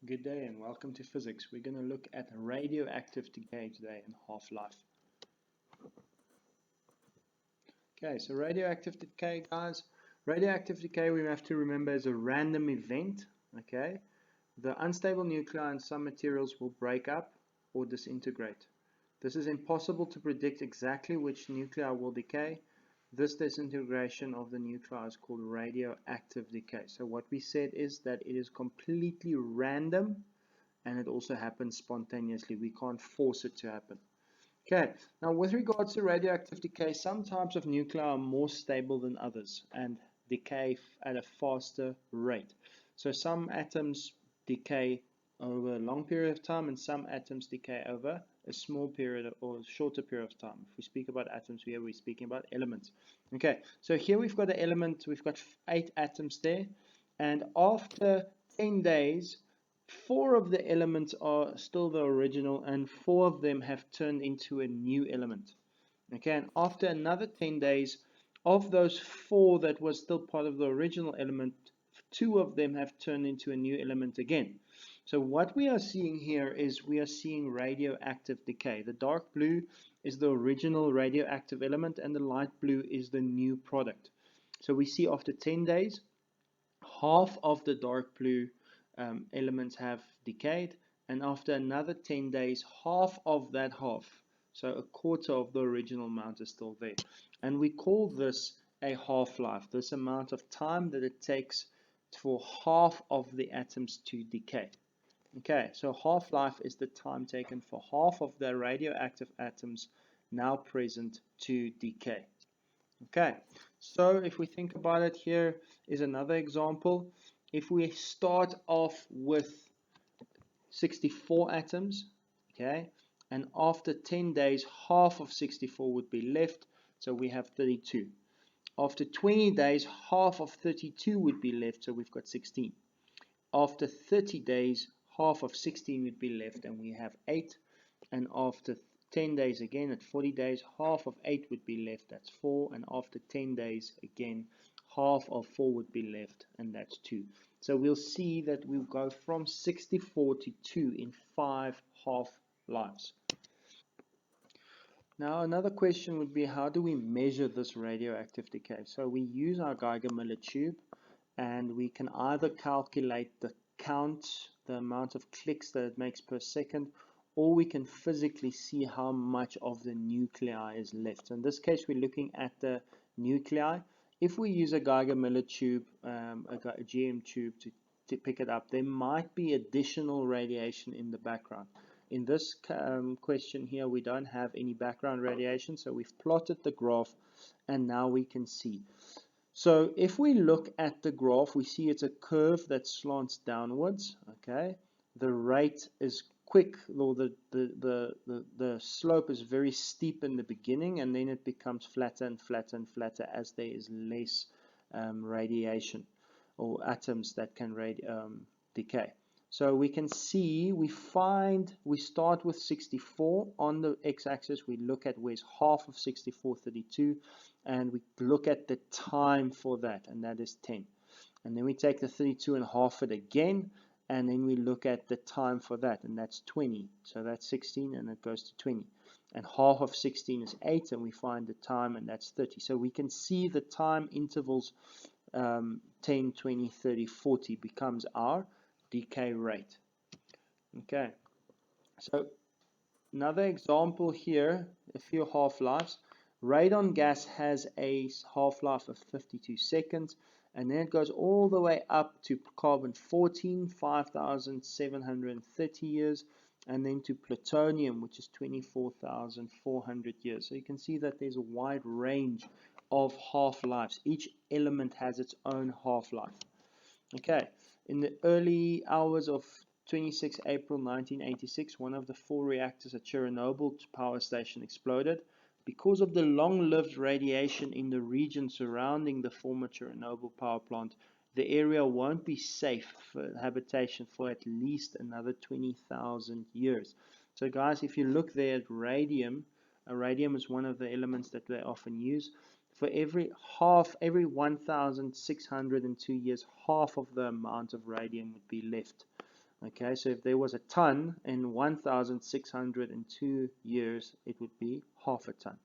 Good day and welcome to physics. We're going to look at radioactive decay today and half-life. Okay, so radioactive decay, guys. Radioactive decay, we have to remember, is a random event. Okay, the unstable nuclei in some materials will break up or disintegrate. This is impossible to predict exactly which nuclei will decay. This disintegration of the nuclei is called radioactive decay. So what we said is that it is completely random and it also happens spontaneously. We can't force it to happen. Okay, now with regards to radioactive decay, some types of nuclei are more stable than others and decay at a faster rate. So some atoms decay over a long period of time and some atoms decay over a small period or shorter period of time. If we speak about atoms here, we're speaking about elements. Okay, so here we've got an element, we've got 8 atoms there, and after 10 days, 4 of the elements are still the original and 4 of them have turned into a new element. Okay, and after another 10 days, of those 4 that was still part of the original element, 2 of them have turned into a new element again. So what we are seeing here is we are seeing radioactive decay. The dark blue is the original radioactive element and the light blue is the new product. So we see after 10 days, half of the dark blue elements have decayed, and after another 10 days, half of that half, so a quarter of the original amount, is still there. And we call this a half-life, this amount of time that it takes for half of the atoms to decay. Okay, so half-life is the time taken for half of the radioactive atoms now present to decay. Okay, so if we think about it, here is another example. If we start off with 64 atoms, okay, and after 10 days, half of 64 would be left, so we have 32. After 20 days, half of 32 would be left, so we've got 16. After 30 days, half of 16 would be left, and we have 8. And after 10 days again, at 40 days, half of 8 would be left, that's 4. And after 10 days again, half of 4 would be left, and that's 2. So we'll see that we'll go from 64 to 2 in 5 half-lives. Now another question would be, how do we measure this radioactive decay? So we use our Geiger-Miller tube, and we can either calculate the count, the amount of clicks that it makes per second, or we can physically see how much of the nuclei is left. So in this case, we're looking at the nuclei. If we use a Geiger-Miller tube, a GM tube to pick it up, there might be additional radiation in the background. In this question here, we don't have any background radiation, so we've plotted the graph, and now we can see. So if we look at the graph, we see it's a curve that slants downwards. Okay, the rate is quick, or the slope is very steep in the beginning, and then it becomes flatter and flatter and flatter as there is less radiation or atoms that can decay. So we can see, we start with 64 on the x-axis. We look at where's half of 64, 32, and we look at the time for that, and that is 10. And then we take the 32 and half it again, and then we look at the time for that, and that's 20. So that's 16, and it goes to 20. And half of 16 is 8, and we find the time, and that's 30. So we can see the time intervals 10, 20, 30, 40 becomes our decay rate. Okay, so another example here, a few half-lives. Radon gas has a half-life of 52 seconds, and then it goes all the way up to carbon-14, 5,730 years, and then to plutonium, which is 24,400 years. So you can see that there's a wide range of half-lives. Each element has its own half-life. Okay, in the early hours of 26 April 1986, one of the 4 reactors at Chernobyl power station exploded. Because of the long-lived radiation in the region surrounding the former Chernobyl power plant, the area won't be safe for habitation for at least another 20,000 years. So guys, if you look there at radium, radium is one of the elements that they often use. For every 1,602 years, half of the amount of radium would be left. Okay, so if there was a ton in 1,602 years, it would be half a ton.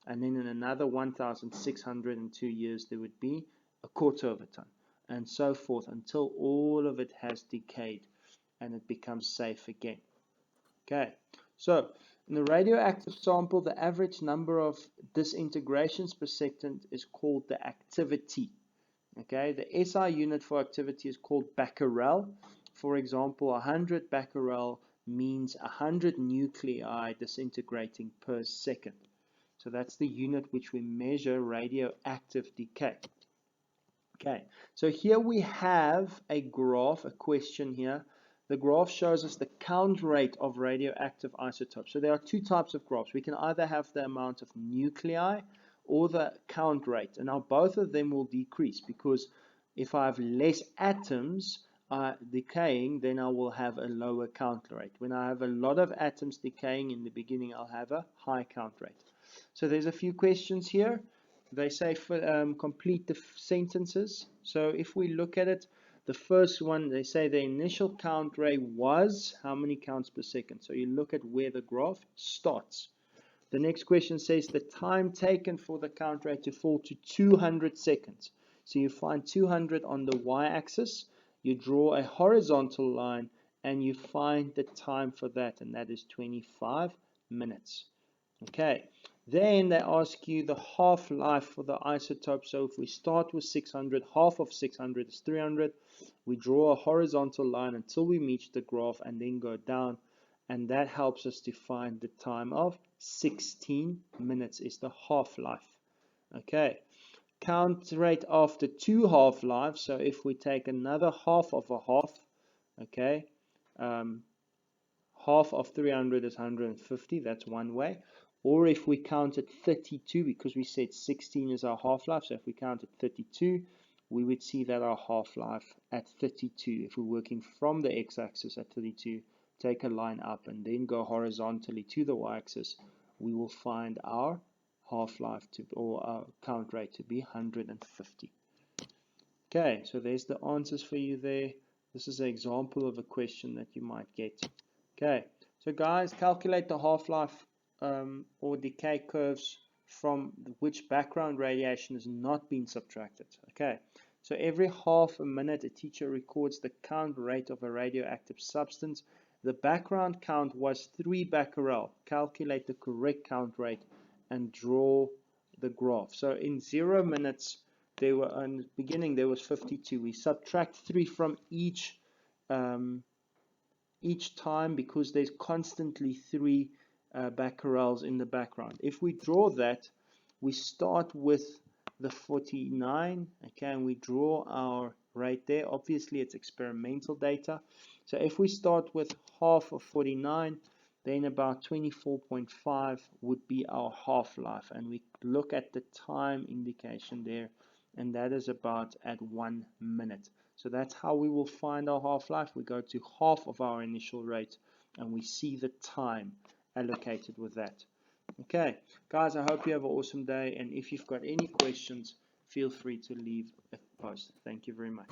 And then in another 1,602 years, there would be a quarter of a ton, and so forth until all of it has decayed and it becomes safe again. Okay, so in the radioactive sample, the average number of disintegrations per second is called the activity. Okay, the SI unit for activity is called becquerel. For example, 100 becquerel means 100 nuclei disintegrating per second. So that's the unit which we measure radioactive decay. Okay, so here we have a graph, a question here. The graph shows us the count rate of radioactive isotopes. So there are two types of graphs. We can either have the amount of nuclei or the count rate. And now both of them will decrease because if I have less atoms decaying, then I will have a lower count rate. When I have a lot of atoms decaying in the beginning, I'll have a high count rate. So there's a few questions here. They say complete the sentences. So if we look at it, the first one, they say the initial count rate was how many counts per second. So you look at where the graph starts. The next question says the time taken for the count rate to fall to 200 seconds. So you find 200 on the y-axis, you draw a horizontal line, and you find the time for that, and that is 25 minutes. Okay, then they ask you the half-life for the isotope. So if we start with 600, half of 600 is 300. We draw a horizontal line until we reach the graph and then go down. And that helps us to find the time of 16 minutes is the half-life. Okay, count rate after two half-lives. So if we take another half of a half, okay, half of 300 is 150. That's one way. Or if we count at 32, because we said 16 is our half-life, so if we count at 32, we would see that our half-life at 32, if we're working from the x-axis at 32, take a line up and then go horizontally to the y-axis, we will find our half-life or our count rate to be 150. Okay, so there's the answers for you there. This is an example of a question that you might get. Okay, so guys, calculate the half-life or decay curves from which background radiation has not been subtracted. Okay, so every half a minute a teacher records the count rate of a radioactive substance. The background count was 3 becquerel. Calculate the correct count rate and draw the graph. So in 0 minutes, there were in the beginning there was 52. We subtract 3 from each time because there's constantly 3 becquerels in the background. If we draw that, we start with the 49, okay, and we draw our rate there. Obviously, it's experimental data. So if we start with half of 49, then about 24.5 would be our half-life. And we look at the time indication there, and that is about at 1 minute. So that's how we will find our half-life. We go to half of our initial rate, and we see the time allocated with that. Okay, guys, I hope you have an awesome day, and if you've got any questions, feel free to leave a post. Thank you very much.